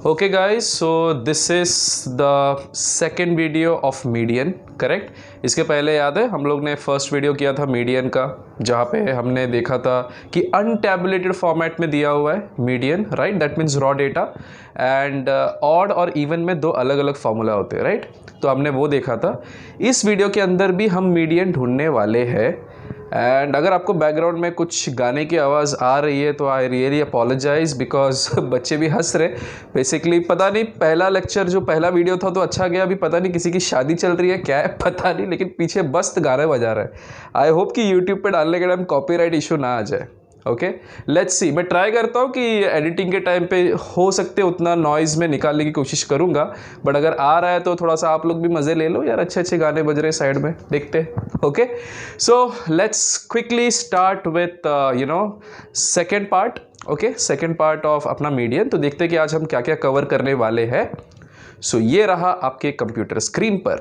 Okay guys, so this is the second video of median, correct. इसके पहले याद है हम लोग ने फर्स्ट वीडियो किया था मीडियन का, जहाँ पे हमने देखा था कि अनटैबुलेटेड फॉर्मेट में दिया हुआ है median, right, that means raw data, and odd और इवन में दो अलग अलग फार्मूला होते हैं, राइट। तो हमने वो देखा था। इस वीडियो के अंदर भी हम मीडियन ढूंढने वाले हैं। एंड अगर आपको बैकग्राउंड में कुछ गाने की आवाज़ आ रही है तो आई रियली अपोलोजाइज, बिकॉज बच्चे भी हंस रहे। बेसिकली पता नहीं, पहला लेक्चर जो पहला वीडियो था तो अच्छा गया, अभी पता नहीं किसी की शादी चल रही है क्या है पता नहीं, लेकिन पीछे मस्त गाने बजा रहा है। आई होप कि यूट्यूब पे डालने के टाइम कॉपीराइट इशू ना आ जाए। Okay, let's see. मैं ट्राई करता हूँ कि एडिटिंग के टाइम पे हो सकते उतना नॉइज़ में निकालने की कोशिश करूँगा, बट अगर आ रहा है तो थोड़ा सा आप लोग भी मज़े ले लो यार, अच्छे अच्छे गाने बज रहे साइड में, देखते। Okay, so let's quickly start with second part. Okay, second part of अपना मीडियन। तो देखते हैं कि आज हम क्या क्या कवर करने वाले हैं। सो ये रहा आपके कंप्यूटर स्क्रीन पर।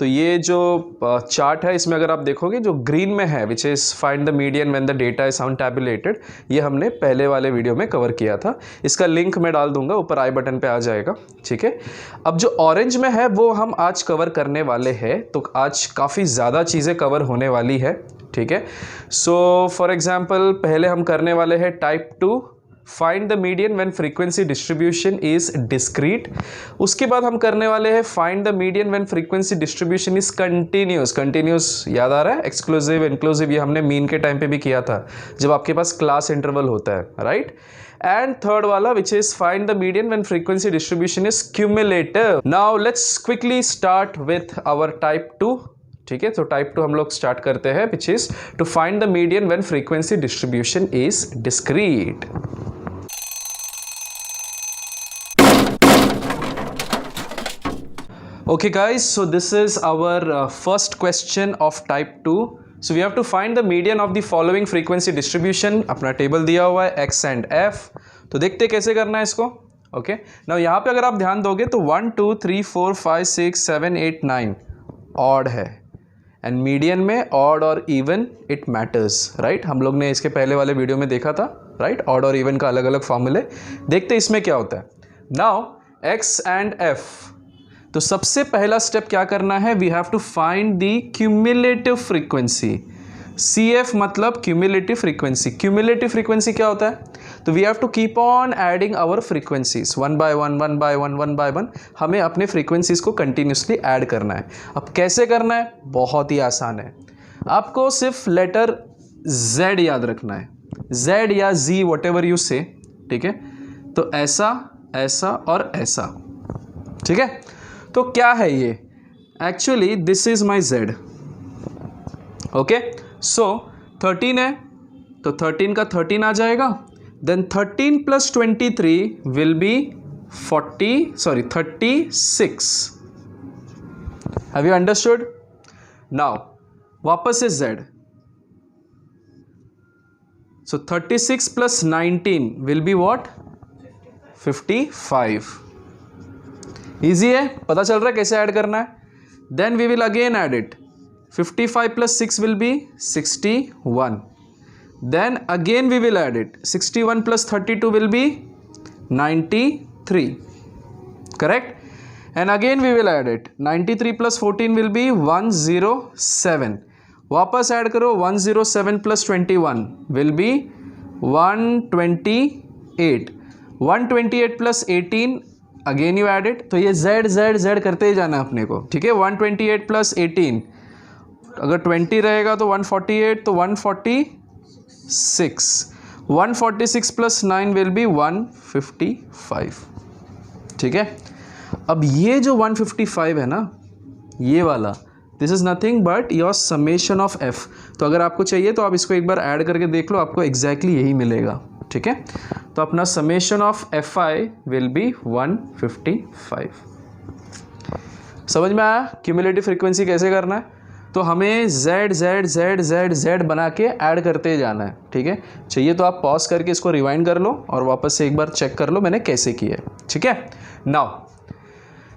तो ये जो चार्ट है, इसमें अगर आप देखोगे जो ग्रीन में है, which is find the median when the data is untabulated, ये हमने पहले वाले वीडियो में कवर किया था। इसका लिंक मैं डाल दूंगा, ऊपर आई बटन पे आ जाएगा, ठीक है। अब जो ऑरेंज में है वो हम आज कवर करने वाले हैं, तो आज काफ़ी ज़्यादा चीज़ें कवर होने वाली है, ठीक है। सो फॉर एग्जाम्पल पहले हम करने वाले हैं type 2, find the median when frequency distribution is discrete. उसके बाद हम करने वाले हैं find the median when frequency distribution is continuous. Continuous याद आ रहा है, एक्सक्लूसिव इंक्लूसिव, ये हमने मीन के टाइम पे भी किया था जब आपके पास क्लास इंटरवल होता है, राइट। एंड थर्ड वाला which is find the median when frequency distribution is cumulative. Now let's quickly start with our type 2, ठीक है। तो टाइप 2 हम लोग स्टार्ट करते हैं, which is to find the median when frequency distribution is discrete. Okay guys, so this is our first question of type 2. So we have to find the median of the following frequency distribution. अपना table दिया हुआ है x and f, तो देखते कैसे करना है इसको। ओके, नाउ यहाँ पे अगर आप ध्यान दोगे तो 1 2 3 4 5 6 7 8 9 ऑड है, एंड मीडियन में ऑड और इवन इट मैटर्स, राइट। हम लोग ने इसके पहले वाले वीडियो में देखा था, राइट, ऑड और इवन का अलग अलग फॉर्मूले। देखते इसमें क्या होता है। नाउ x एंड f, तो सबसे पहला स्टेप क्या करना है, we have to find the cumulative frequency. CF मतलब क्यूमुलेटिव फ्रीक्वेंसी। क्यूमुलेटिव फ्रीक्वेंसी क्या होता है, तो we have to keep on adding our frequencies one by one. हमें अपने फ्रीक्वेंसीज को कंटिन्यूसली ऐड करना है। अब कैसे करना है, बहुत ही आसान है। आपको सिर्फ लेटर Z याद रखना है, Z या Z वट एवर यू से, ठीक है। तो ऐसा, ऐसा और ऐसा, ठीक है। तो क्या है ये, actually this is my Z। Okay, so 13 है तो 13 का 13 आ जाएगा, then 13 plus 23 will be 36। Have you understood? Now वापस से Z, so 36 plus 19 will be what, 55। Easy है, पता चल रहा है कैसे ऐड करना है। Then we will again add it, 55 plus 6 will be 61। Then again we will add it, 61 plus 32 will be 93, correct. And again we will add it, 93 plus 14 will be 107। वापस add करो, 107 plus 21 will be 128। 128 plus 18 again you add it, तो ये Z करते ही जाना है अपने को, ठीक है। 128 प्लस 18, अगर 20 रहेगा तो 148, तो 146। 146 प्लस 9 विल बी 155, ठीक है। अब ये जो 155 है ना, ये वाला, this is nothing but your summation of f। तो अगर आपको चाहिए तो आप इसको एक बार ऐड करके देख लो, आपको एग्जैक्टली यही मिलेगा, ठीक है। तो अपना summation of fi will be 155। समझ में आया क्यूमुलेटिव फ्रीक्वेंसी कैसे करना है? तो हमें Z बना के ऐड करते जाना है, ठीक है। चाहिए तो आप पॉज करके इसको रिवाइंड कर लो और वापस से एक बार चेक कर लो मैंने कैसे किया है, ठीक है। नाउ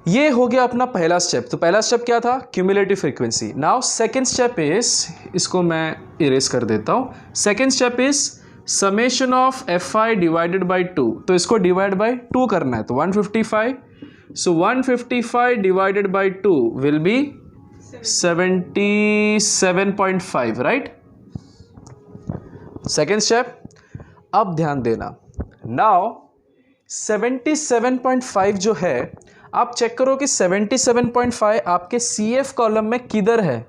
ये हो गया अपना पहला स्टेप। तो पहला स्टेप क्या था, cumulative frequency. Now second step is, इसको मैं इरेज कर देता हूँ। Second step is summation of F I divided by 2, तो इसको डिवाइड बाई 2 करना है, तो 155, सो 155 divided by 2 will be 77.5, right. Second step, अब ध्यान देना, नाउ 77.5 जो है, आप चेक करो कि 77.5 आपके CF कॉलम में किधर है,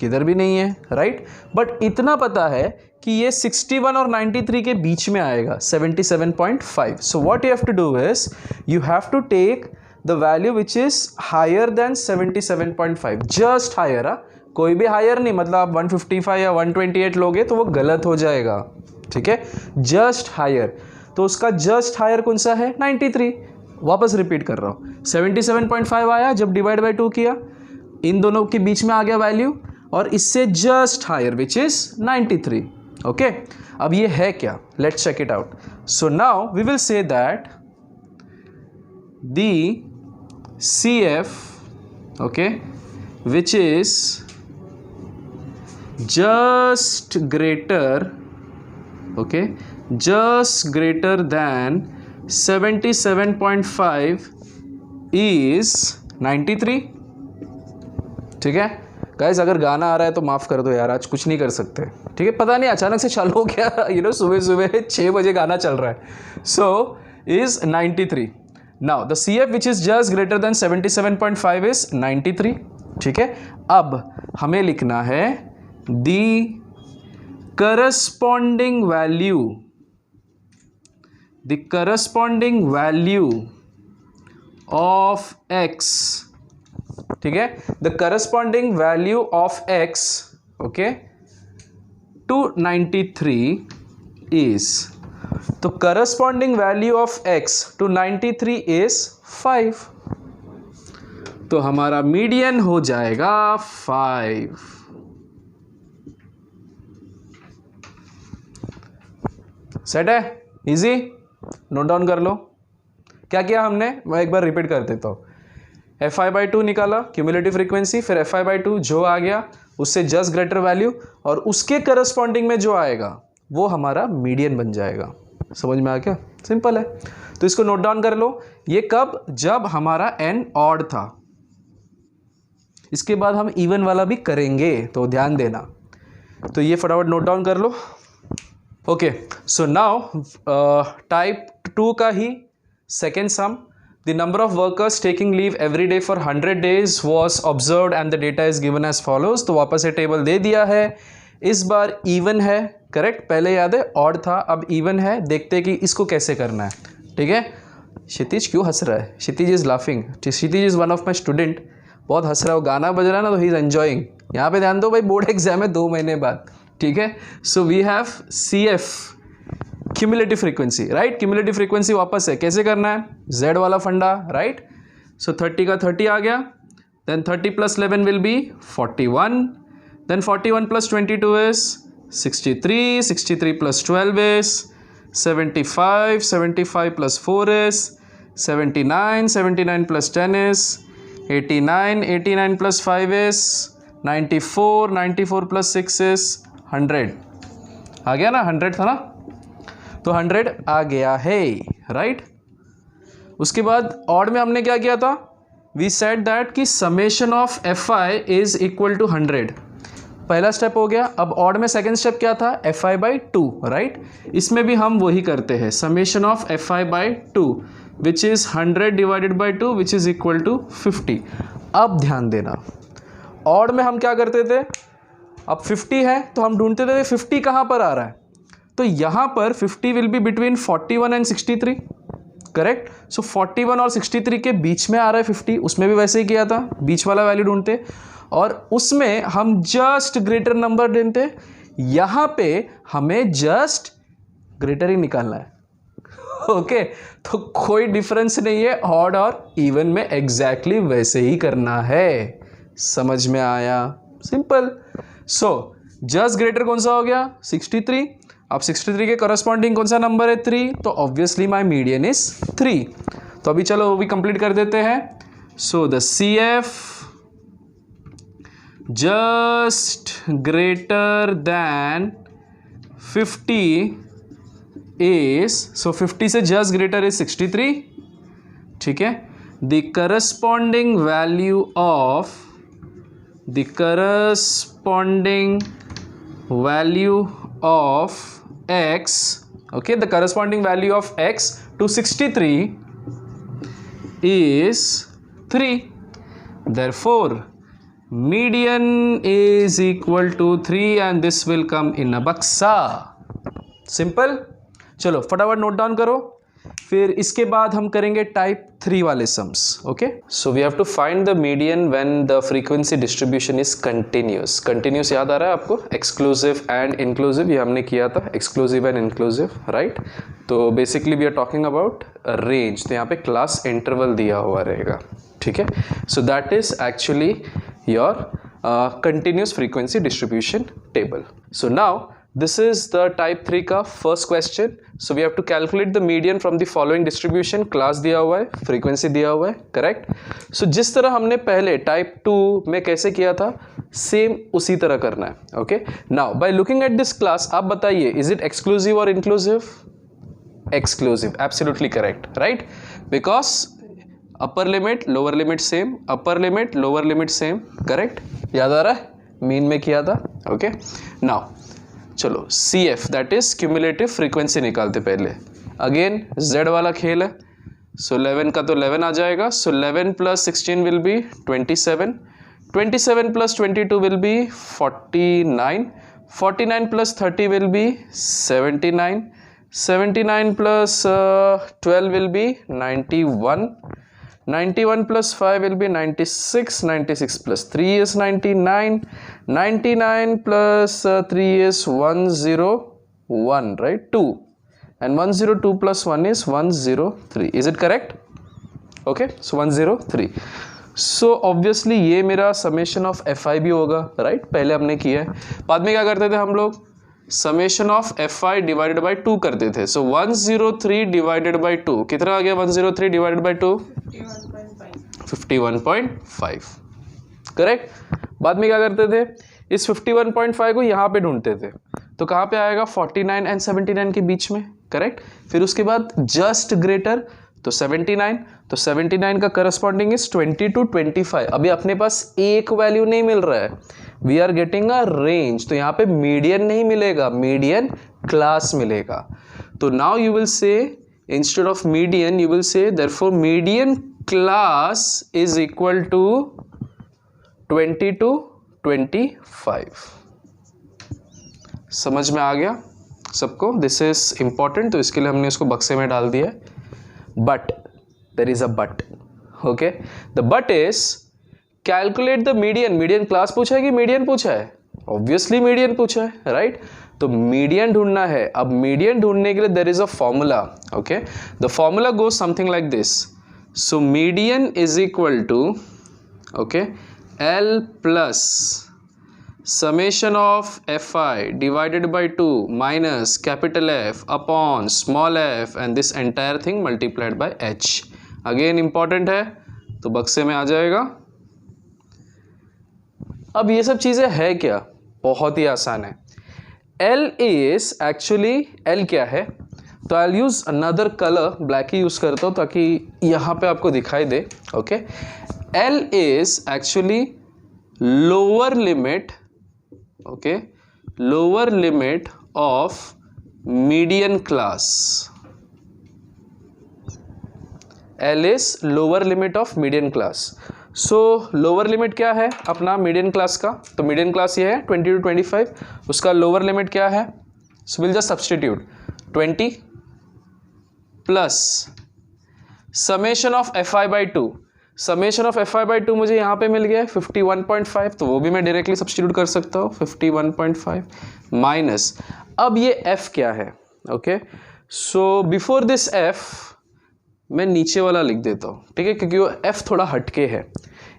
किधर भी नहीं है, राइट। बट इतना पता है कि ये 61 और 93 के बीच में आएगा 77.5। So what you have to do is you have to take the value which is higher than 77.5, just higher. कोई भी हायर नहीं, मतलब आप 155 या 128 लोगे तो वो गलत हो जाएगा, ठीक है, जस्ट हायर। तो उसका जस्ट हायर कौन सा है, 93। वापस रिपीट कर रहा हूँ, 77.5 आया जब डिवाइड बाई 2 किया, इन दोनों के बीच में आ गया वैल्यू, और इससे just higher which is 93, okay. अब ये है क्या, let's check it out. So now we will say that the CF, okay, which is just greater than 77.5 is 93, ठीक है गाइज। अगर गाना आ रहा है तो माफ़ कर दो यार, आज कुछ नहीं कर सकते, ठीक है, पता नहीं अचानक से चालू हो गया, सुबह सुबह 6 बजे गाना चल रहा है। So is 93। Now the CF which is just greater then 77.5 is 93, ठीक है। अब हमें लिखना है the corresponding value of x, ठीक है, the corresponding value of x, okay, to 93 is, तो corresponding value of x to 93 is 5, तो हमारा मीडियन हो जाएगा 5। सेट है, इजी, नोट डाउन कर लो। क्या किया हमने, मैं एक बार रिपीट कर देता हूँ। Fi/2 निकाला क्यूमुलेटिव फ्रीक्वेंसी, फिर Fi/2 जो आ गया उससे जस्ट ग्रेटर वैल्यू, और उसके करस्पॉन्डिंग में जो आएगा वो हमारा मीडियन बन जाएगा। समझ में आ गया, सिंपल है। तो इसको नोट डाउन कर लो। ये कब, जब हमारा n ऑड था। इसके बाद हम इवन वाला भी करेंगे, तो ध्यान देना। तो ये फटाफट नोट डाउन कर लो। ओके, सो नाउ टाइप 2 का ही second sum, the number of workers taking leave every day for 100 days was observed and the data is given as follows. तो वापस से टेबल दे दिया है, इस बार इवन है, करेक्ट, पहले याद है ऑड था, अब इवन है। देखते हैं कि इसको कैसे करना है, ठीक है। क्षितिज क्यों हंस रहा है, Kshitij is laughing, Kshitij is one of my student, बहुत हंस रहा है, वो गाना बज रहा है ना, तो ही इज एंजॉइंग। यहाँ पे ध्यान दो भाई, बोर्ड एग्जाम है 2 महीने बाद, ठीक है। So we have CF cumulative frequency, right. Cumulative frequency वापस है, कैसे करना है, Z वाला फंडा, राइट। सो 30 का 30 आ गया, then 30 + 11 will be 41, then 41 + 22 is 63, 63 + 12 is 75, 75 + 4 is 79, 79 + 10 is 89, 89 + 5 is 94, 94 + 6 is 100। आ गया ना, 100 था ना, तो 100 आ गया है, राइट। उसके बाद ऑड में हमने क्या किया था, वी सेड दैट कि summation of Fi is equal to 100, पहला स्टेप हो गया। अब ऑड में सेकेंड स्टेप क्या था, Fi/2, राइट। इसमें भी हम वही करते हैं, summation of Fi/2 which is 100 divided by 2 which is equal to 50। अब ध्यान देना, ऑड में हम क्या करते थे, अब 50 है तो हम ढूंढते थे 50 कहाँ पर आ रहा है, तो यहाँ पर 50 will be between 41 and 63, correct. So 41 और 63 के बीच में आ रहा है 50, उसमें भी वैसे ही किया था, बीच वाला वैल्यू ढूंढते, और उसमें हम जस्ट ग्रेटर नंबर ढूंढते। यहाँ पे हमें जस्ट ग्रेटर ही निकालना है, ओके। तो कोई डिफरेंस नहीं है, ऑड और इवन में एग्जैक्टली वैसे ही करना है। समझ में आया, सिंपल। सो जस्ट ग्रेटर कौन सा हो गया, 63। अब 63 के करस्पॉन्डिंग कौन सा नंबर है, 3, तो ऑब्वियसली माई मीडियन इज 3। तो अभी चलो वो भी कंप्लीट कर देते हैं। So the CF just greater than 50 is, so 50 से just greater is 63, ठीक है. The corresponding value of x, okay, the corresponding value of x to 63 is 3. Therefore median is equal to 3 and this will come in a बक्सा. Simple. चलो फटाफट note down करो, फिर इसके बाद हम करेंगे टाइप 3 वाले sums. Okay, so we have to find the median when the frequency distribution is continuous. Continuous याद आ रहा है आपको? एक्सक्लूसिव एंड इंक्लूसिव, ये हमने किया था, एक्सक्लूसिव एंड इंक्लूसिव, राइट. तो basically we are talking about range, तो यहाँ पे क्लास इंटरवल दिया हुआ रहेगा, ठीक है. So that is actually your continuous frequency distribution table. So now this is the type 3 का first question. So we have to calculate the median from the following distribution. class दिया हुआ है, frequency दिया हुआ है, correct. So जिस तरह हमने पहले type 2 में कैसे किया था, same उसी तरह करना है. Okay, now by looking at this class आप बताइए, is it exclusive or inclusive? Exclusive, absolutely correct, right? Because upper limit lower limit same, upper limit lower limit same, correct. याद आ रहा है, मीन में किया था. ओके, नाउ चलो CF that is cumulative frequency निकालते पहले. अगेन Z वाला खेल है. सो 11 का तो 11 आ जाएगा. सो 11 plus 16 will be 27, 27 plus 22 will be 49, 49 plus 30 will be 79, 79 plus 12 will be 91, 91 plus 5 will be 96, 96 plus 3 is 99, 99 plus 3 is 101, right? 2, and 102 plus 1 is 103. Is it correct? Okay, so 103. So obviously ये मेरा summation of fi भी होगा, right? पहले हमने किया है. बाद में क्या करते थे हम लोग? Summation of fi divided by 2 करते थे. सो 103 डिवाइडेड बाई 2 कितना आ गया? 103 डिवाइडेड बाई 2 51.5, करेक्ट. बाद में क्या करते थे? इस 51.5 को यहाँ पे ढूंढते थे, तो कहाँ पे आएगा? 49 एंड 79 के बीच में, करेक्ट. फिर उसके बाद जस्ट ग्रेटर तो 79, तो 79 का करस्पॉन्डिंग इज 20 to 25. अभी अपने पास एक वैल्यू नहीं मिल रहा है, we are getting a range. तो यहाँ पे मीडियन नहीं मिलेगा, मीडियन क्लास मिलेगा. तो now you will say instead of median you will say therefore median class is equal to 20 to 25. समझ में आ गया सबको? दिस इज इंपॉर्टेंट, तो इसके लिए हमने इसको बक्से में डाल दिया है. But there is a but. Okay, the but is calculate the median. median class पूछा है कि median पूछा है? Obviously median पूछा है, right? तो median ढूंढना है. अब median ढूंढने के लिए there is a formula. Okay, the formula goes something like this. So median is equal to, okay, L plus summation of fi divided by 2 minus capital F upon small f and this entire thing multiplied by h. Again important है, तो बक्से में आ जाएगा. अब ये सब चीज़ें है क्या? बहुत ही आसान है. L is actually, L क्या है? तो I'll use another color, black ही यूज़ करता हूँ ताकि यहाँ पे आपको दिखाई दे. Okay, L is actually lower limit, okay, lower limit of median class. L is lower limit of median class. So lower limit क्या है अपना median class का? तो median class ये है 20 to 25. उसका lower limit क्या है? So we'll just substitute 20 plus summation of fi by 2. Summation of fi by 2 मुझे यहाँ पे मिल गया है 51.5, तो वो भी मैं डायरेक्टली सब्स्टिट्यूट कर सकता हूँ 51.5 माइनस. अब ये f क्या है? Okay, so before this f मैं नीचे वाला लिख देता हूँ, ठीक है, क्योंकि वो f थोड़ा हटके है.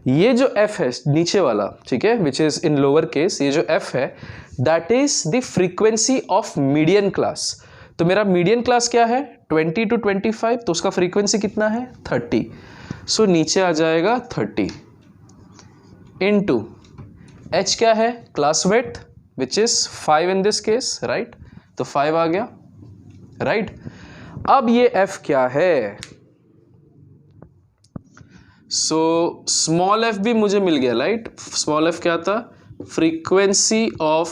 ये जो f है नीचे वाला, ठीक है, which is in lower case, ये जो f है that is the frequency of median class. तो मेरा मीडियन क्लास क्या है? 20 to 25, तो उसका फ्रीक्वेंसी कितना है? 30. सो नीचे आ जाएगा 30 इंटू h क्या है? Class width which is 5 in this case, right. तो 5 आ गया, राइट। अब ये f क्या है? सो स्मॉल f भी मुझे मिल गया, राइट। स्मॉल f क्या था? Frequency of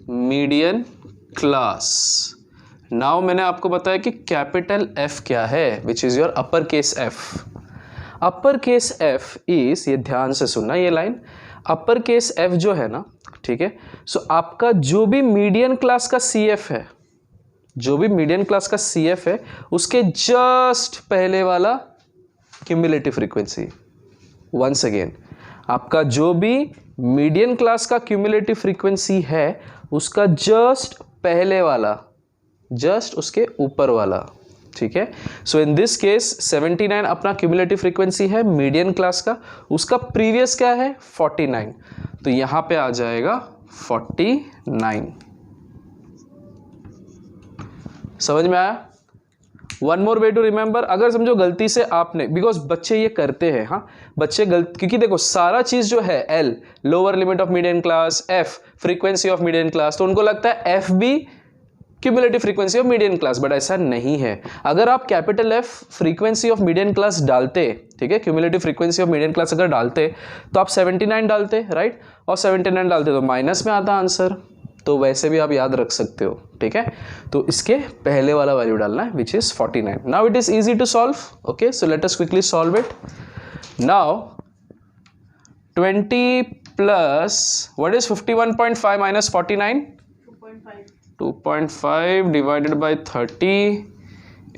median class. Now मैंने आपको बताया कि कैपिटल F क्या है, which is your upper case F। Upper case F is, ये ध्यान से सुनना ये लाइन, अपर केस F जो है ना, ठीक है, सो आपका जो भी मीडियन क्लास का CF है, जो भी मीडियन क्लास का CF है, उसके जस्ट पहले वाला क्यूमुलेटिव फ्रीक्वेंसी। वंस अगेन, आपका जो भी मीडियन क्लास का क्यूमुलेटिव फ्रीक्वेंसी है, उसका जस्ट पहले वाला, जस्ट उसके ऊपर वाला, ठीक है। सो इन दिस केस 79 अपना क्यूमुलेटिव फ्रीक्वेंसी है मीडियन क्लास का, उसका प्रीवियस क्या है? 49, तो यहां पे आ जाएगा 49। समझ में आया? One more way to remember, अगर समझो गलती से आपने, बिकॉज बच्चे ये करते हैं, हाँ बच्चे क्योंकि देखो सारा चीज जो है L lower limit of median class, F frequency of median class, तो उनको लगता है F भी cumulative frequency of median class, but ऐसा नहीं है। अगर आप capital F frequency of median class डालते, ठीक है, cumulative frequency of median class अगर डालते तो आप 79 डालते, राइट, और 79 डालते तो माइनस में आता आंसर, तो वैसे भी आप याद रख सकते हो, ठीक है। तो इसके पहले वाला वैल्यू डालना है which is 49। Now it is easy to solve, okay, so let us quickly solve it. Now 20 plus what is 51.5 minus 49? 2.5 divided by 30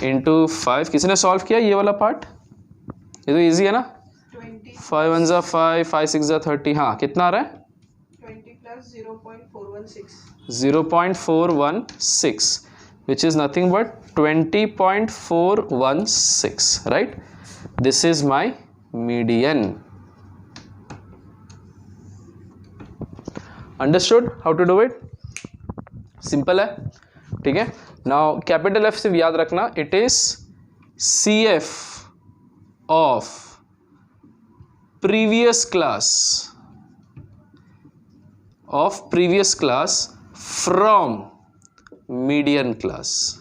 into 5। किसने सॉल्व किया ये वाला पार्ट? ये तो इजी है ना, 5 1 जा 5, 5 6 जा 30, हाँ कितना आ रहा है? 20 plus 0.416. 0.416, which is nothing but 20.416, right? This is my median. Understood how to do it? Simple है, ठीक है। Now capital F सिर्फ याद रखना, it is CF of previous class from median class,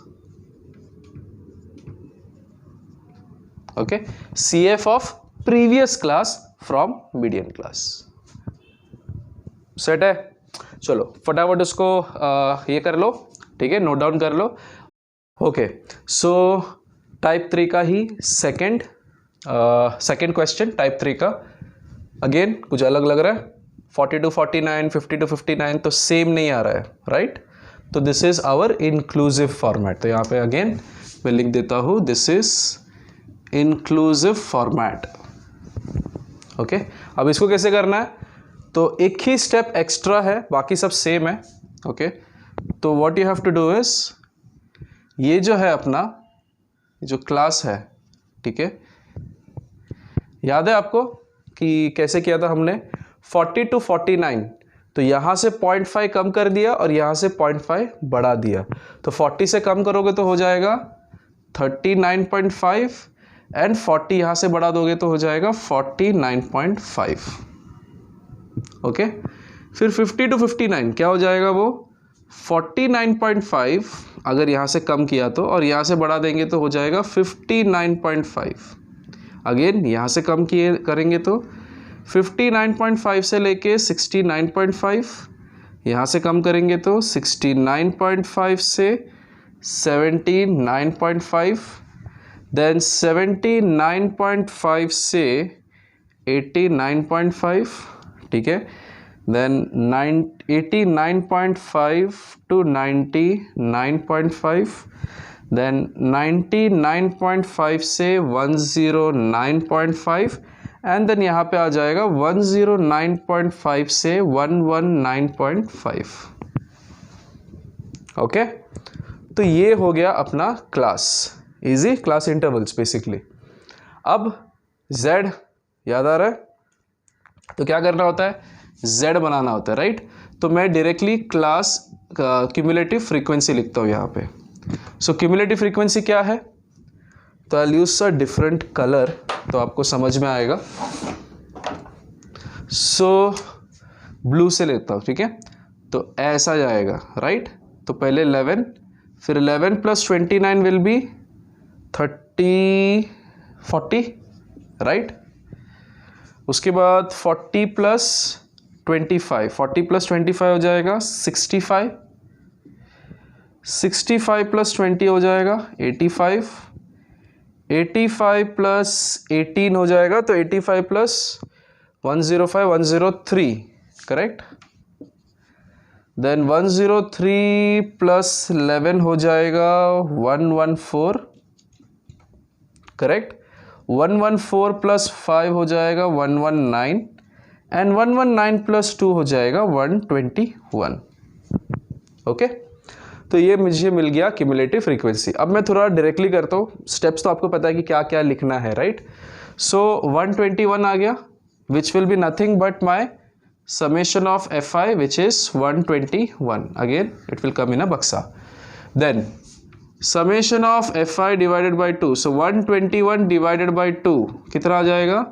okay, CF of previous class from median class। Set है? चलो फटाफट उसको ये कर लो, ठीक है, नोट डाउन कर लो। ओके, सो टाइप 3 का ही सेकंड क्वेश्चन, टाइप 3 का अगेन कुछ अलग लग रहा है। 40 to 49, 50 to 59 तो सेम नहीं आ रहा है, राइट। तो this is our inclusive format. तो यहाँ पे अगेन मैं लिख देता हूँ, this is inclusive format, okay. अब इसको कैसे करना है? तो एक ही स्टेप एक्स्ट्रा है, बाकी सब सेम है, ओके। तो what you have to do is, ये जो है अपना जो क्लास है, ठीक है, याद है आपको कि कैसे किया था हमने? 40 to 49, तो यहाँ से 0.5 कम कर दिया और यहाँ से 0.5 बढ़ा दिया, तो 40 से कम करोगे तो हो जाएगा 39.5 एंड 40 यहाँ से बढ़ा दोगे तो हो जाएगा 49.5, ओके। फिर 50 to 59 क्या हो जाएगा? वो 49.5 अगर यहाँ से कम किया तो, और यहाँ से बढ़ा देंगे तो हो जाएगा 59.5। अगेन यहाँ से कम किए करेंगे तो 59.5 से लेके 69.5, यहाँ से कम करेंगे तो 69.5 से 79.5, देन 79.5 से 89.5, ठीक है, देन 89.5 to 99.5, देन 99.5 से 109.5, एंड देन यहाँ पे आ जाएगा 109.5 से 119.5, ओके। तो ये हो गया अपना class, easy class intervals basically. अब z याद आ रहा है? तो क्या करना होता है? z बनाना होता है, राइट। तो मैं डायरेक्टली क्लास क्यूमुलेटिव फ्रीक्वेंसी लिखता हूँ यहाँ पे। सो क्यूमुलेटिव फ्रीक्वेंसी क्या है? तो आई यूज अ डिफरेंट कलर, तो आपको समझ में आएगा। सो ब्लू से लेता हूँ, ठीक है, तो ऐसा जाएगा, राइट। तो पहले 11, फिर 11 प्लस 29 विल बी 40, राइट। उसके बाद 40 प्लस 25 हो जाएगा 65, 65 प्लस 20 हो जाएगा 85, 85 प्लस 18 हो जाएगा, तो 85 प्लस 105 103, करेक्ट। देन 103 प्लस 11 हो जाएगा 114, करेक्ट। 114 प्लस 5 हो जाएगा 119, एंड 119 प्लस 2 हो जाएगा 121, ओके। तो ये मुझे मिल गया क्यूमुलेटिव फ्रीक्वेंसी। अब मैं थोड़ा डायरेक्टली करता हूँ, स्टेप्स तो आपको पता है कि क्या क्या लिखना है, राइट। सो 121 आ गया, विच will be nothing but my summation of fi, which is 121. Again it will come in a baksa. Then summation of fi divided by 2, so 121 divided by 2 कितना आ जाएगा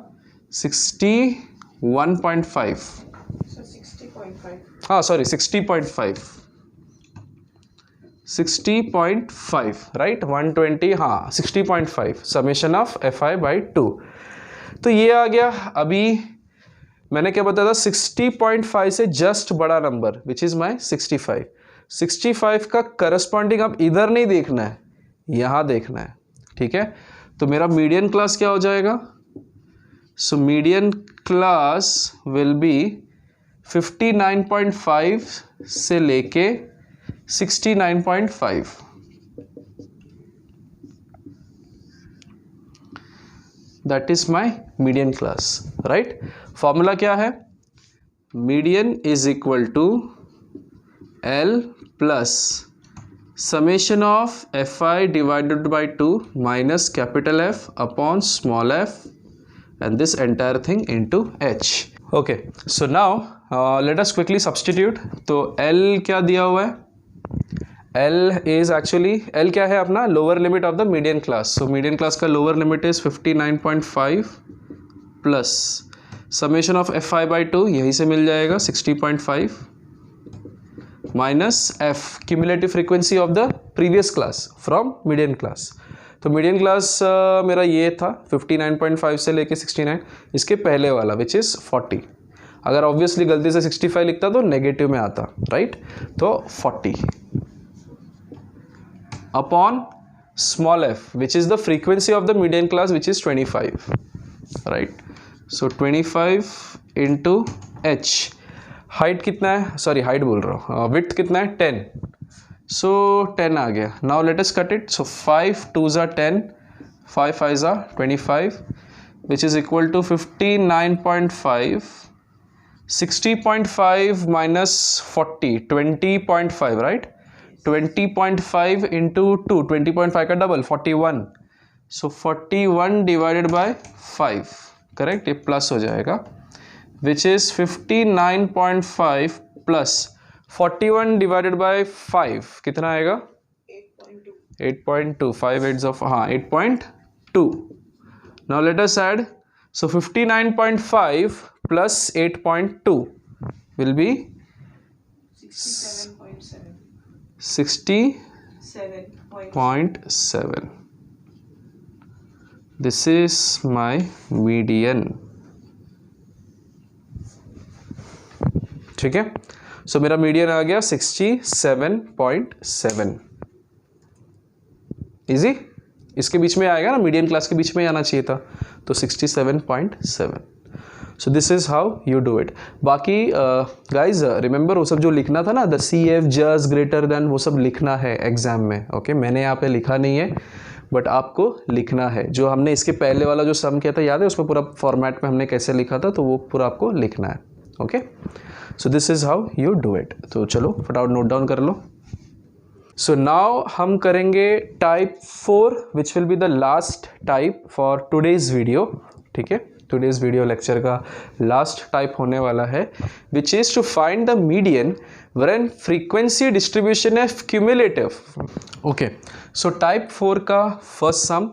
61.5, So 60.5. हाँ सॉरी 60.5, 60.5, राइट। 120, हाँ 60.5 summation of fi by 2। तो ये आ गया। अभी मैंने क्या बताया था, 60.5 से जस्ट बड़ा नंबर विच इज माई 65। 65 का करस्पॉन्डिंग अब इधर नहीं देखना है, यहां देखना है, ठीक है। तो मेरा मीडियन क्लास क्या हो जाएगा, so median class will be 59.5 से लेके 69.5, that is my median class, right. Formula क्या है, median is equal to L plus summation of F I divided by 2 minus capital F upon small F and this entire thing into H, okay. So now let us quickly substitute. तो L क्या दिया हुआ है, L is actually, L क्या है अपना, lower limit of the median class. So median class का lower limit is 59.5 plus summation of F I by 2, यहीं से मिल जाएगा 60.5 minus F cumulative frequency of the previous class from median class. तो median class मेरा ये था 59.5 से लेके 69, इसके पहले वाला विच इज़ 40। अगर ऑब्वियसली गलती से 65 लिखता तो नेगेटिव में आता, राइट। तो 40 upon small f, which is the frequency of the median class, which is 25, right। so 25 into h, height कितना है, सॉरी हाइट बोल रहा हूँ, width कितना है 10, so 10 आ गया। now let us cut it, so 5 2s are 10, 5 5s are 25, which is equal to 59.5, 60.5 minus 40, 20.5, right। 20.5 into 2, 20.5 का double 41, so 41 divided by 5, correct, ये प्लस हो जाएगा, which is 59.5 plus 41 divided by 5 कितना आएगा 8.2, 5 8s of, हाँ 8.2। Now let us add, so 59.5 plus 8.2 will be 60.7। This is my median, ठीक है। सो मेरा मीडियन आ गया 67.7, इजी। इसके बीच में आएगा ना, मीडियन क्लास के बीच में आना चाहिए था, तो 67.7। So this is how you do it. बाकी गाइज रिमेंबर वो सब जो लिखना था ना, the C F just greater than, वो सब लिखना है एग्जाम में, ओके। मैंने यहाँ पे लिखा नहीं है, बट आपको लिखना है। जो हमने इसके पहले वाला जो सम किया था याद है, उसमें पूरा फॉर्मेट में हमने कैसे लिखा था, तो वो पूरा आपको लिखना है, okay. So this is how you do it. तो चलो फटाफट नोट डाउन कर लो। सो नाउ हम करेंगे type 4 which will be the last type for today's video, ठीक है। टुडेज वीडियो लेक्चर का लास्ट टाइप होने वाला है, which is to find the median when frequency distribution है क्यूमुलेटिव, ओके। सो टाइप 4 का फर्स्ट सम,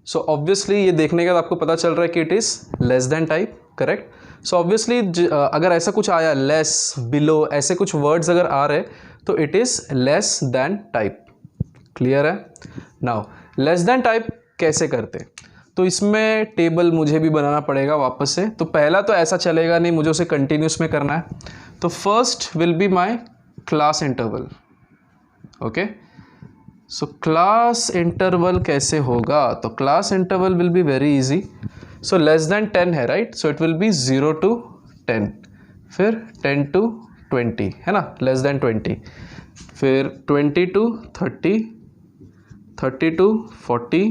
सो ऑब्वियसली ये देखने के बाद आपको पता चल रहा है कि it is less than type, correct. So obviously अगर ऐसा कुछ आया, लेस, बिलो, ऐसे कुछ वर्ड्स अगर आ रहे तो it is less than type. Clear है? नाउ लेस देन टाइप कैसे करते, तो इसमें टेबल मुझे भी बनाना पड़ेगा वापस से। तो पहला तो ऐसा चलेगा नहीं, मुझे उसे कंटिन्यूस में करना है। तो first will be my class interval. Okay, so class interval कैसे होगा, तो class interval will be very easy. So less than 10 है right, so it will be 0 to 10, फिर 10 to 20 है ना, लेस देन 20, फिर 20 to 30, 30 to 40,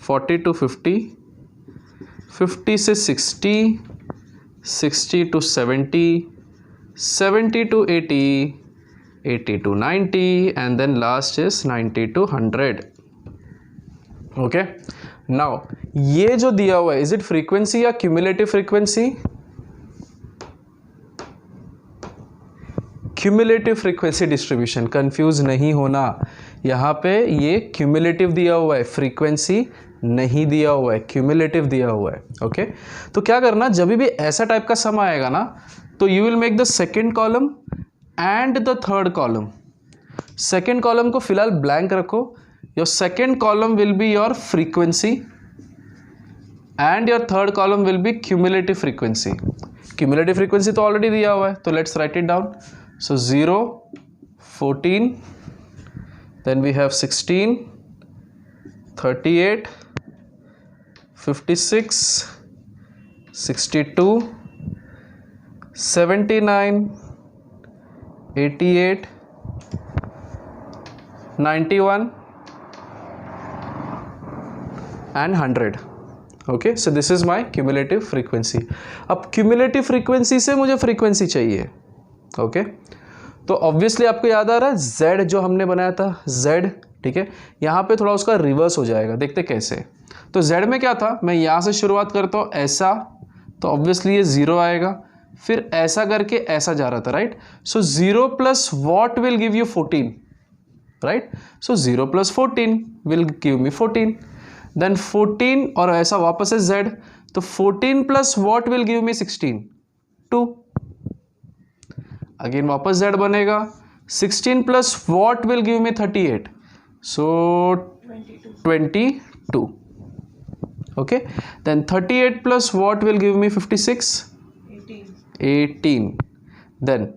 40 to 50, 50 से 60, 60 to 70, 70 to 80, 80 to 90, and then last is 90 to 100. Okay, now ये जो दिया हुआ है, इज इट फ्रीक्वेंसी या cumulative frequency? Cumulative frequency distribution, confuse नहीं होना। यहाँ पे ये क्यूमुलेटिव दिया हुआ है, फ्रीक्वेंसी नहीं दिया हुआ है, क्यूमुलेटिव दिया हुआ है। ओके, तो क्या करना, जब भी ऐसा टाइप का सम आएगा ना, तो you will make the second column and the third column. Second column को फिलहाल ब्लैंक रखो। Your second column will be your frequency and your third column will be cumulative frequency. Cumulative frequency तो already दिया हुआ है, तो let's write it down. So 0, 14, then we have 16, 38, 56, 62, 79, 88, 91 and 100. Okay, so this is my cumulative frequency. अब cumulative frequency से मुझे frequency चाहिए। Okay, तो ऑब्वियसली आपको याद आ रहा है z जो हमने बनाया था, z, ठीक है, यहाँ पे थोड़ा उसका रिवर्स हो जाएगा, देखते कैसे। तो z में क्या था, मैं यहाँ से शुरुआत करता हूँ ऐसा, तो ऑब्वियसली ये 0 आएगा, फिर ऐसा करके ऐसा जा रहा था right. So 0 plus what will give you 14 right, so 0 plus 14 will give me 14, then 14 और ऐसा वापस है z, तो 14 plus what will give me 16, 2, again वापस z बनेगा, 16 plus what will give me 38, so 22, okay, then 38 plus what will give me 56, 18, then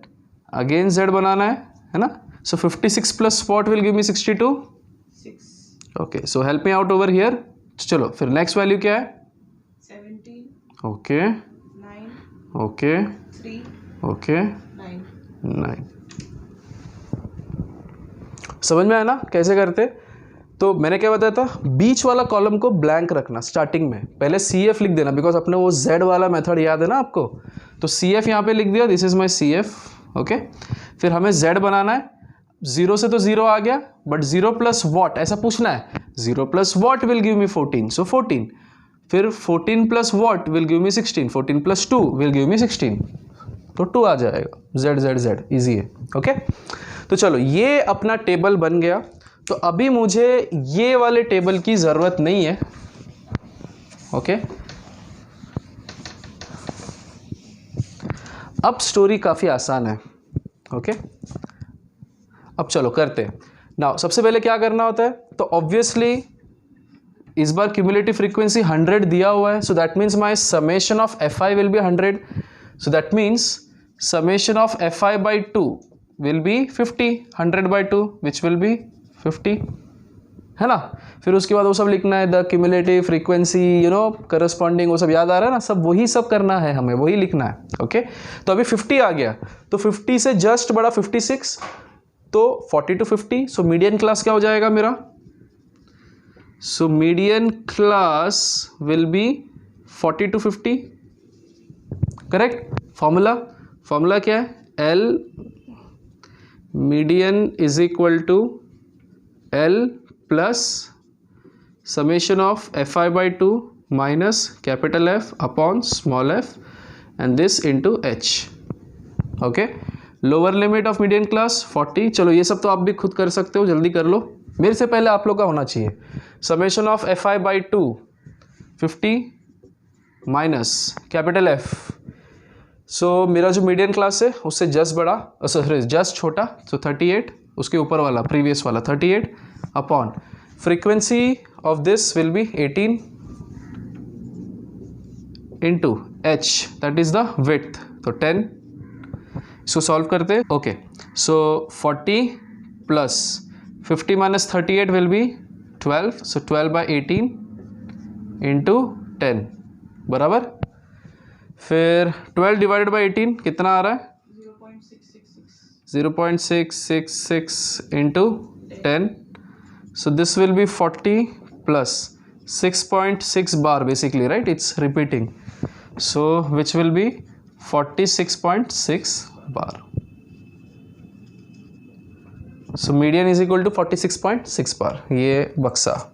again z बनाना है ना, so 56 plus what will give me 62, 6, okay, so help me out over here. चलो फिर next value क्या है, 17, okay, 9, okay, 3, okay, 9. 9। समझ में आया ना कैसे करते? तो मैंने क्या बताया था, बीच वाला कॉलम को ब्लैंक रखना स्टार्टिंग में, पहले CF लिख देना, बिकॉज अपने वो Z वाला मेथड याद है ना आपको, तो CF यहाँ पे लिख दिया, this is my CF। Okay, फिर हमें Z बनाना है, 0 से तो 0 आ गया, बट 0 प्लस वॉट ऐसा पूछना है, 0 plus what will give me 14, सो 14, फिर 14 plus what will give me 16, 14 plus 2 will give me 16, तो 2 आ जाएगा, Z Z Z, इजी है। ओके, तो चलो ये अपना टेबल बन गया। तो अभी मुझे ये वाले टेबल की ज़रूरत नहीं है। ओके, अब स्टोरी काफ़ी आसान है। ओके, अब चलो करते हैं। नाउ सबसे पहले क्या करना होता है, तो ऑब्वियसली इस बार क्यूमुलेटिव फ्रीक्वेंसी 100 दिया हुआ है, so that means my summation of fi will be 100, so that means summation of fi by 2 will be 50, 100 by 2 which will B 50, है ना। फिर उसके बाद वो सब लिखना है, the cumulative frequency you know corresponding, वो सब याद आ रहा है ना, सब वही सब करना है, हमें वही लिखना है। ओके, तो अभी 50 आ गया, तो 50 से जस्ट बड़ा 56, तो 40 to 50, सो मीडियन क्लास क्या हो जाएगा मेरा, so median class will be 40 to 50, correct. Formula क्या है, L median is equal to L plus summation of fi by 2 minus capital F upon small f and this into h। Okay, lower limit of median class 40। चलो ये सब तो आप भी खुद कर सकते हो, जल्दी कर लो, मेरे से पहले आप लोग का होना चाहिए। Summation of fi by 2 50 minus capital F सो मेरा जो मीडियन क्लास है उससे जस्ट बड़ा, सॉरी जस्ट छोटा, सो 38, उसके ऊपर वाला प्रीवियस वाला 38 upon frequency of this will B 18 into H, that is the width, तो 10। इसको सॉल्व करते हैं। Okay, so 40 plus 50 minus 38 will be 12, so 12/18 into 10 बराबर। फिर 12 डिवाइडेड बाई 18 कितना आ रहा है? 0.666 into 10, so this will be 40 plus 6.6 bar basically, right, it's repeating, so which will be 46.6 bar. So median is equal to 46.6 bar, ये बक्सा।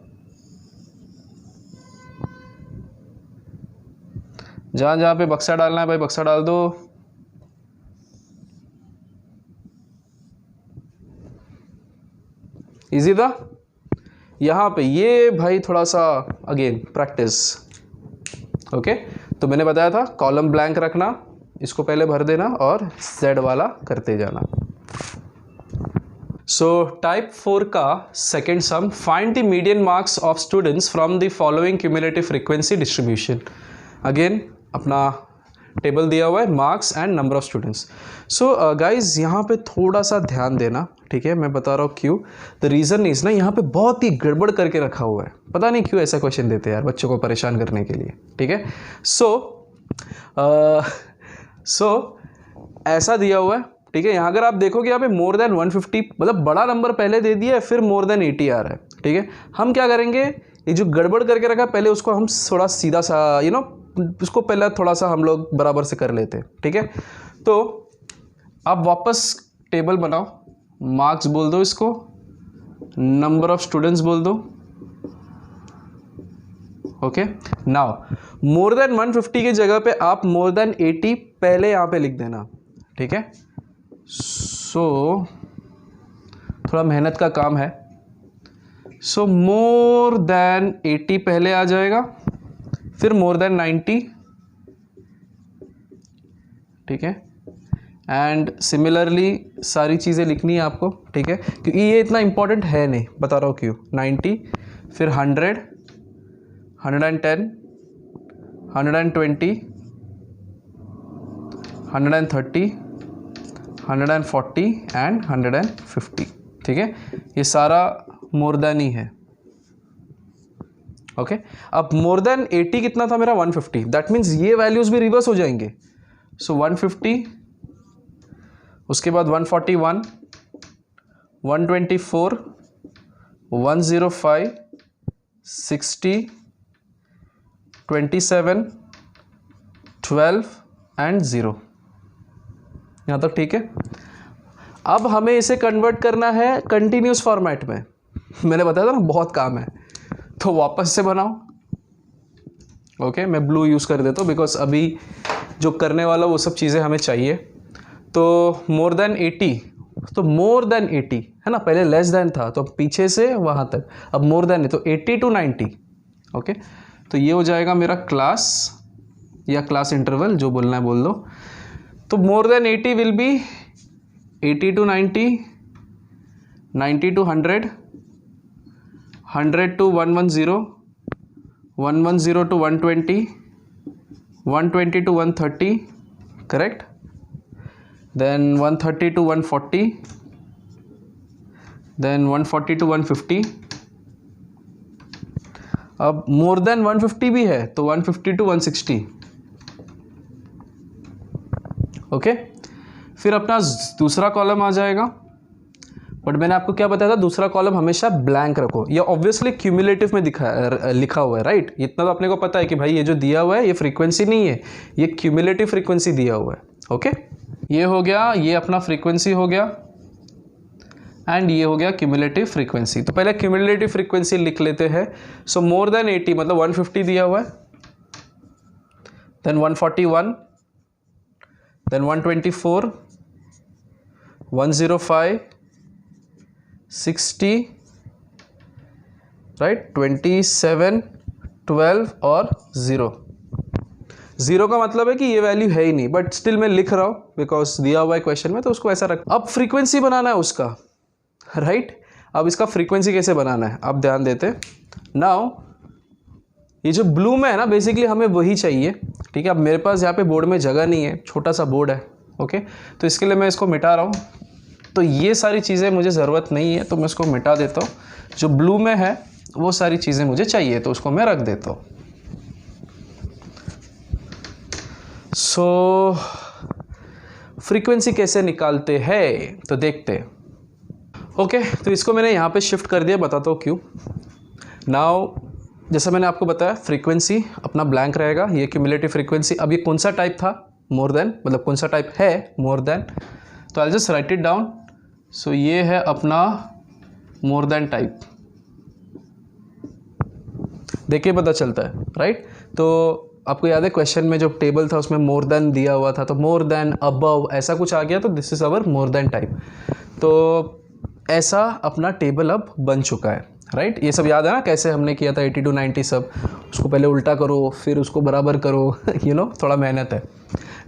जहाँ जहाँ पे बक्सा डालना है भाई बक्सा डाल दो। इजी था। यहाँ पे ये भाई थोड़ा सा अगेन प्रैक्टिस। ओके, तो मैंने बताया था कॉलम ब्लैंक रखना, इसको पहले भर देना और जेड वाला करते जाना। सो टाइप 4 का second sum, find the median marks of students from the following cumulative frequency distribution. Again अपना टेबल दिया हुआ है, marks and number of students. So guys यहाँ पे थोड़ा सा ध्यान देना, ठीक है, मैं बता रहा हूँ क्यों। द रीज़न इज ना, यहाँ पे बहुत ही गड़बड़ करके रखा हुआ है, पता नहीं क्यों ऐसा क्वेश्चन देते हैं यार बच्चों को परेशान करने के लिए, ठीक है। सो ऐसा दिया हुआ है, ठीक है। यहाँ अगर आप देखोगे यहाँ पे मोर देन 150, मतलब बड़ा नंबर पहले दे दिया है, फिर मोर देन 80 आ रहा है, ठीक है। हम क्या करेंगे, ये जो गड़बड़ करके रखा है पहले उसको हम थोड़ा सीधा सा उसको पहले थोड़ा सा हम लोग बराबर से कर लेते हैं, ठीक है। तो आप वापस टेबल बनाओ, मार्क्स बोल दो इसको, नंबर ऑफ स्टूडेंट्स बोल दो। ओके, नाउ मोर देन 150 की जगह पे आप मोर देन 80 पहले यहाँ पे लिख देना, ठीक है। सो थोड़ा मेहनत का काम है। सो मोर देन 80 पहले आ जाएगा, फिर मोर देन 90, ठीक है। एंड सिमिलरली सारी चीज़ें लिखनी है आपको, ठीक है, क्योंकि ये इतना इंपॉर्टेंट है नहीं, बता रहा हूँ क्यों। 90, फिर 100, 110, 120, 130, 140 एंड 150, ठीक है। ये सारा मोर देन ही है। ओके, अब मोर देन 80 कितना था मेरा? 150, दैट मीन्स ये वैल्यूज भी रिवर्स हो जाएंगे। सो 150, उसके बाद 141, 124, 105, 60, 27, 12 एंड 0, यहाँ तक ठीक है। अब हमें इसे कन्वर्ट करना है कंटिन्यूस फॉर्मेट में। मैंने बताया था ना बहुत काम है, तो वापस से बनाओ। ओके, मैं ब्लू यूज़ कर देता हूँ बिकॉज अभी जो करने वाला वो सब चीज़ें हमें चाहिए। तो मोर देन 80, तो मोर देन 80 है ना, पहले लेस देन था तो पीछे से वहाँ तक, अब मोर देन है तो 80 to 90। ओके, तो ये हो जाएगा मेरा क्लास या क्लास इंटरवल, जो बोलना है बोल दो। तो more than 80 will be 80 to 90, 90 to 100, 100 to 110, 110 to 120, 120 to 130, correct? Then 130 to 140, then 140 to 150. अब मोर देन 150 भी है तो 150 to 160। ओके, फिर अपना दूसरा कॉलम आ जाएगा, बट मैंने आपको क्या बताया था, दूसरा कॉलम हमेशा ब्लैंक रखो। ये ऑब्वियसली क्यूमुलेटिव में लिखा हुआ है, राइट। इतना तो अपने को पता है कि भाई ये जो दिया हुआ है ये फ्रीक्वेंसी नहीं है, ये क्यूमुलेटिव फ्रीक्वेंसी दिया हुआ है। ओके, ये हो गया, ये अपना फ्रीक्वेंसी हो गया, एंड ये हो गया क्यूमुलेटिव फ्रीक्वेंसी। तो पहले क्यूमुलेटिव फ्रीक्वेंसी लिख लेते हैं। सो मोर देन 80 मतलब 150 दिया हुआ है, देन 141, देन 124, 105, 60, राइट, 27, 12 और 0। 0 का मतलब है कि ये वैल्यू है ही नहीं, बट स्टिल मैं लिख रहा हूँ बिकॉज दिया हुआ है क्वेश्चन में, तो उसको ऐसा रख। अब फ्रीक्वेंसी बनाना है उसका, राइट? अब इसका फ्रीक्वेंसी कैसे बनाना है अब ध्यान देते। नाउ ये जो ब्लू में है ना, बेसिकली हमें वही चाहिए, ठीक है? अब मेरे पास यहाँ पे बोर्ड में जगह नहीं है, छोटा सा बोर्ड है, ओके? तो इसके लिए मैं इसको मिटा रहा हूँ। तो ये सारी चीज़ें मुझे ज़रूरत नहीं है, तो मैं इसको मिटा देता हूँ। जो ब्लू में है वो सारी चीज़ें मुझे चाहिए, तो उसको मैं रख देता हूँ। सो फ्रीक्वेंसी कैसे निकालते हैं तो देखते हैं। ओके, तो इसको मैंने यहाँ पे शिफ्ट कर दिया, बताता हूँ क्यों। नाउ जैसा मैंने आपको बताया, फ्रीक्वेंसी अपना ब्लैंक रहेगा, ये क्यूमुलेटिव फ्रीक्वेंसी। अब ये कौन सा टाइप था? मोर देन, मतलब कौन सा टाइप है? More than. तो I just write it down. So ये है अपना मोर देन टाइप, देखिए पता चलता है, राइट? तो आपको याद है क्वेश्चन में जो टेबल था उसमें मोर देन दिया हुआ था, तो मोर देन, अबव, ऐसा कुछ आ गया, तो this is our more than type. तो ऐसा अपना टेबल अब बन चुका है, राइट? ये सब याद है ना कैसे हमने किया था 80 to 90 सब? उसको पहले उल्टा करो, फिर उसको बराबर करो, यू नो, थोड़ा मेहनत है।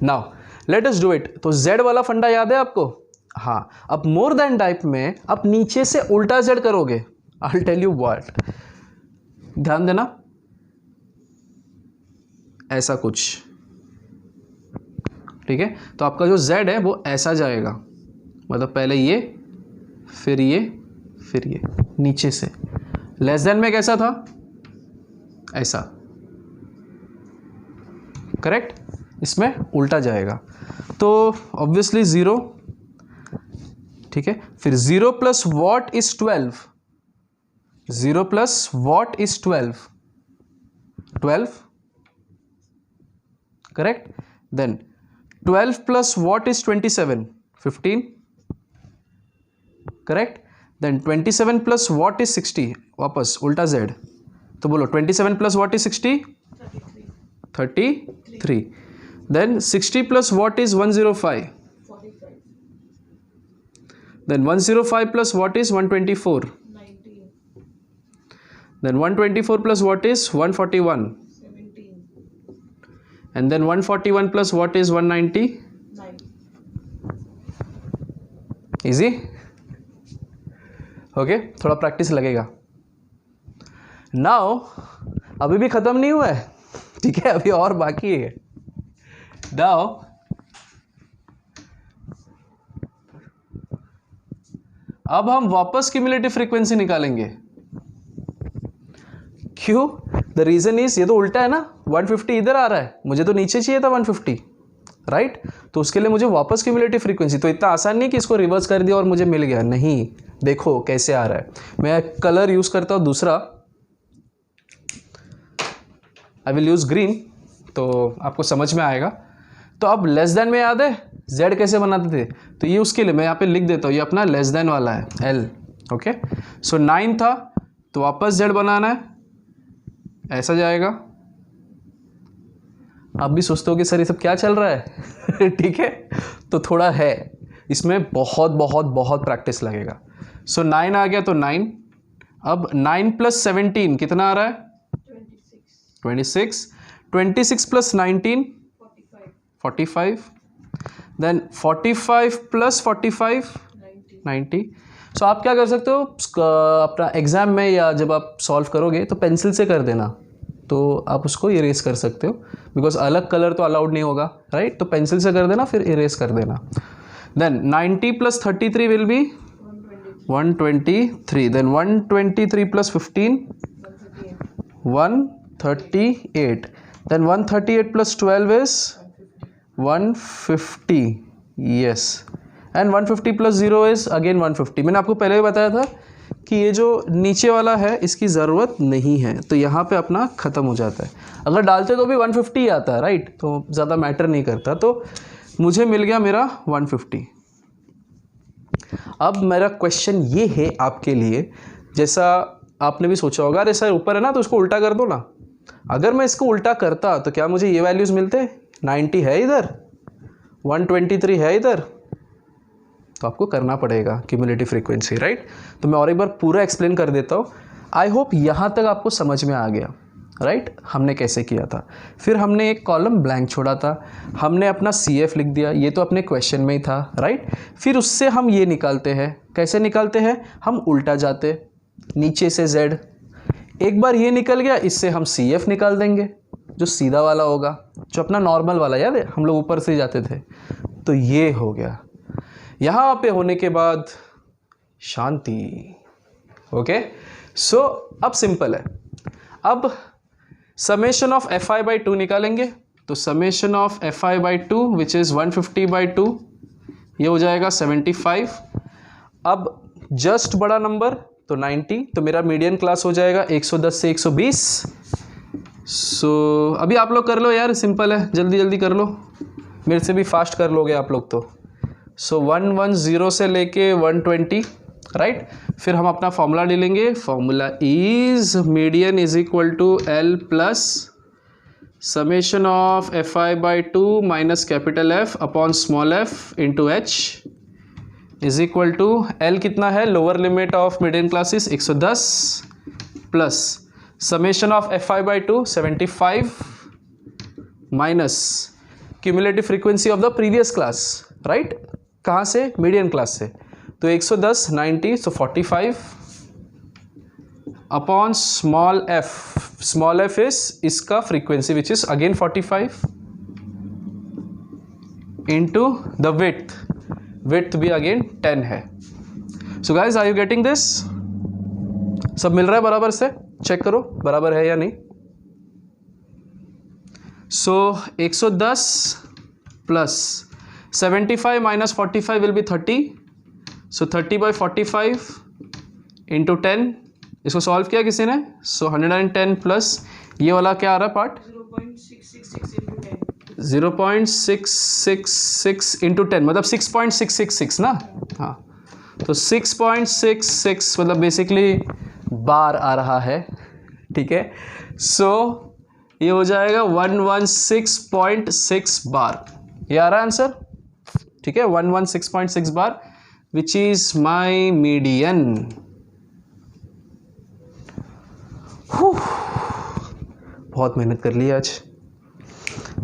Now let us do it. तो z वाला फंडा याद है आपको? हाँ, अब मोर देन टाइप में आप नीचे से उल्टा z करोगे। I will tell you what, ध्यान देना, ऐसा कुछ, ठीक है? तो आपका जो z है वो ऐसा जाएगा, मतलब पहले ये, फिर ये, फिर ये, नीचे से। लेस देन में कैसा था? ऐसा, करेक्ट? इसमें उल्टा जाएगा, तो ऑब्वियसली 0, ठीक है? फिर 0 plus what is 12, 0 plus what is 12, 12, correct? Then 12 plus what is 27, 15, correct? Then 27 plus what is 60, वापस उल्टा z, तो बोलो 27 plus what is 60, 33। Then 60 plus what is 105, 45, then 105 plus what is 124, 19, then 124 plus what is 141, 17, and then 141 plus what is 190? 9. Easy? Okay, थोड़ा practice लगेगा। Now अभी भी ख़त्म नहीं हुआ है, ठीक है? अभी और बाकी है। नाउ अब हम वापस क्यूमुलेटिव फ्रीक्वेंसी निकालेंगे। क्यों? द रीज़न इज, ये तो उल्टा है ना, 150 इधर आ रहा है, मुझे तो नीचे चाहिए था 150, राइट? तो उसके लिए मुझे वापस क्यूमुलेटिव फ्रीक्वेंसी, तो इतना आसान नहीं कि इसको रिवर्स कर दिया और मुझे मिल गया, नहीं। देखो कैसे आ रहा है, मैं कलर यूज़ करता हूँ दूसरा, आई विल यूज़ ग्रीन, तो आपको समझ में आएगा। तो अब लेस देन में याद है z कैसे बनाते थे? तो ये उसके लिए मैं यहाँ पे लिख देता हूँ, ये अपना लेस देन वाला है l, ओके? सो 9 था, तो वापस z बनाना है, ऐसा जाएगा। आप भी सोचते हो कि सर ये सब क्या चल रहा है? ठीक है, तो थोड़ा है इसमें, बहुत बहुत बहुत प्रैक्टिस लगेगा। सो 9 आ गया, तो 9। अब 9 प्लस 17 कितना आ रहा है? 26, 26 प्लस 19, 45, 45, देन 45 प्लस 45, 90, 90। सो आप क्या कर सकते हो अपना एग्ज़ाम में, या जब आप सॉल्व करोगे तो पेंसिल से कर देना, तो आप उसको इरेज कर सकते हो, बिकॉज अलग कलर तो अलाउड नहीं होगा, राइट? तो पेंसिल से कर देना, फिर इरेज कर देना। Then 90 plus 33 will be 123, then 123 plus 15, 138, then 138 plus 12 is 150, yes, and 150 plus 0 is again 150। मैंने आपको पहले भी बताया था कि ये जो नीचे वाला है इसकी ज़रूरत नहीं है, तो यहाँ पे अपना ख़त्म हो जाता है। अगर डालते तो भी 150 ही आता है, राइट? तो ज़्यादा मैटर नहीं करता। तो मुझे मिल गया मेरा 150। अब मेरा क्वेश्चन ये है आपके लिए, जैसा आपने भी सोचा होगा, अरे सर ऊपर है ना तो उसको उल्टा कर दो ना। अगर मैं इसको उल्टा करता तो क्या मुझे ये वैल्यूज़ मिलते? 90 है इधर, 123 है इधर, तो आपको करना पड़ेगा क्यूमुलेटिव फ्रीक्वेंसी, राइट? तो मैं और एक बार पूरा एक्सप्लेन कर देता हूँ। आई होप यहाँ तक आपको समझ में आ गया, राइट हमने कैसे किया था। फिर हमने एक कॉलम ब्लैंक छोड़ा था, हमने अपना CF लिख दिया, ये तो अपने क्वेश्चन में ही था, राइट। फिर उससे हम ये निकालते हैं, कैसे निकालते हैं, हम उल्टा जाते, नीचे से Z, एक बार ये निकल गया, इससे हम CF निकाल देंगे जो सीधा वाला होगा, जो अपना नॉर्मल वाला, याद है हम लोग ऊपर से जाते थे। तो ये हो गया। यहाँ पे होने के बाद शांति। ओके, सो अब सिंपल है। अब समेशन ऑफ Fi/2 निकालेंगे। तो summation of Fi/2 which is 150/2, ये हो जाएगा 75। अब जस्ट बड़ा नंबर तो 90, तो मेरा मीडियन क्लास हो जाएगा 110 से 120। सो अभी आप लोग कर लो यार, सिंपल है, जल्दी जल्दी कर लो, मेरे से भी फास्ट कर लोगे आप लोग तो। सो 110 से लेके 120, राइट। फिर हम अपना फॉर्मूला ले लेंगे, formula is median is equal to L plus summation of Fi/2 minus capital F upon small f into H is equal to L कितना है, lower limit of median classes 110 plus summation of Fi/2 75 minus cumulative frequency of the previous class, right. कहाँ से, median class से। तो 110 90 so 45 upon small f, small f is इसका frequency which is again 45 into the width, width भी again 10 है। So guys are you getting this, सब मिल रहा है बराबर से, चेक करो बराबर है या नहीं। सो 110 plus 75 minus 45 will be 30, so 30/45 into 10, इसको सॉल्व किया किसी ने, सो 110 प्लस ये वाला क्या आ रहा है पार्ट 0.666 इंटू 10 मतलब 6.666 ना, हाँ। तो 6.66 मतलब बेसिकली बार आ रहा है, ठीक है। सो ये हो जाएगा 116.6 बार, ये आ रहा है आंसर, ठीक है, 116.6 बार विच इज माई मीडियन। बहुत मेहनत कर ली आज,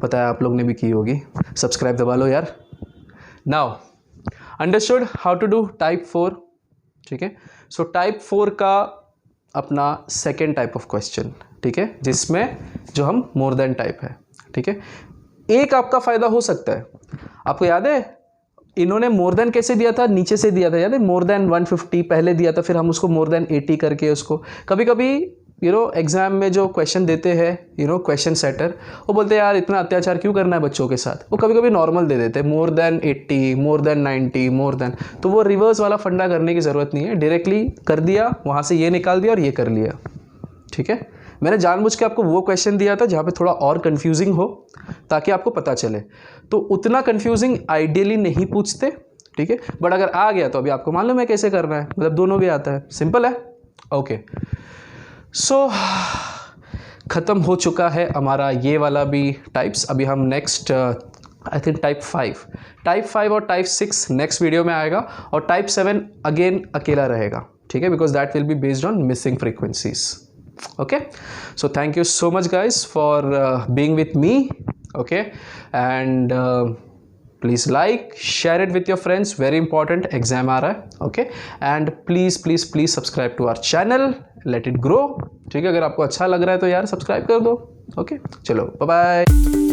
पता है आप लोग ने भी की होगी, सब्सक्राइब दबा लो यार। Now understood how to do type 4, ठीक है। सो टाइप 4 का अपना सेकेंड टाइप ऑफ क्वेश्चन, ठीक है, जिसमें जो हम मोर देन टाइप है, ठीक है। एक आपका फ़ायदा हो सकता है, आपको याद है इन्होंने मोर देन कैसे दिया था, नीचे से दिया था, याद है, मोर देन 150 पहले दिया था, फिर हम उसको मोर देन 80 करके उसको, कभी कभी एग्जाम में जो क्वेश्चन देते हैं क्वेश्चन सेटर, वो बोलते हैं यार इतना अत्याचार क्यों करना है बच्चों के साथ, वो कभी कभी नॉर्मल दे देते हैं, मोर देन 80, मोर देन 90, मोर देन, तो वो रिवर्स वाला फंडा करने की ज़रूरत नहीं है, डायरेक्टली कर दिया, वहाँ से ये निकाल दिया और ये कर लिया, ठीक है। मैंने जानबूझ के आपको वो क्वेश्चन दिया था जहाँ पे थोड़ा और कंफ्यूजिंग हो, ताकि आपको पता चले। तो उतना कंफ्यूजिंग आइडियली नहीं पूछते, ठीक है, बट अगर आ गया तो अभी आपको मालूम है कैसे करना है, मतलब दोनों भी आता है, सिंपल है। ओके, सो ख़त्म हो चुका है हमारा ये वाला भी टाइप्स। अभी हम नेक्स्ट आई थिंक टाइप 5 और टाइप 6 नेक्स्ट वीडियो में आएगा, और टाइप 7 अगेन अकेला रहेगा, ठीक है, because that will be based on missing frequencies. Okay, so thank you so much guys for being with me, okay, and please like, share it with your friends, very important, exam aa raha hai, okay, and please subscribe to our channel, let it grow, ठीक है। अगर आपको अच्छा लग रहा है तो यार सब्सक्राइब कर दो, ओके, चलो बाय बाय।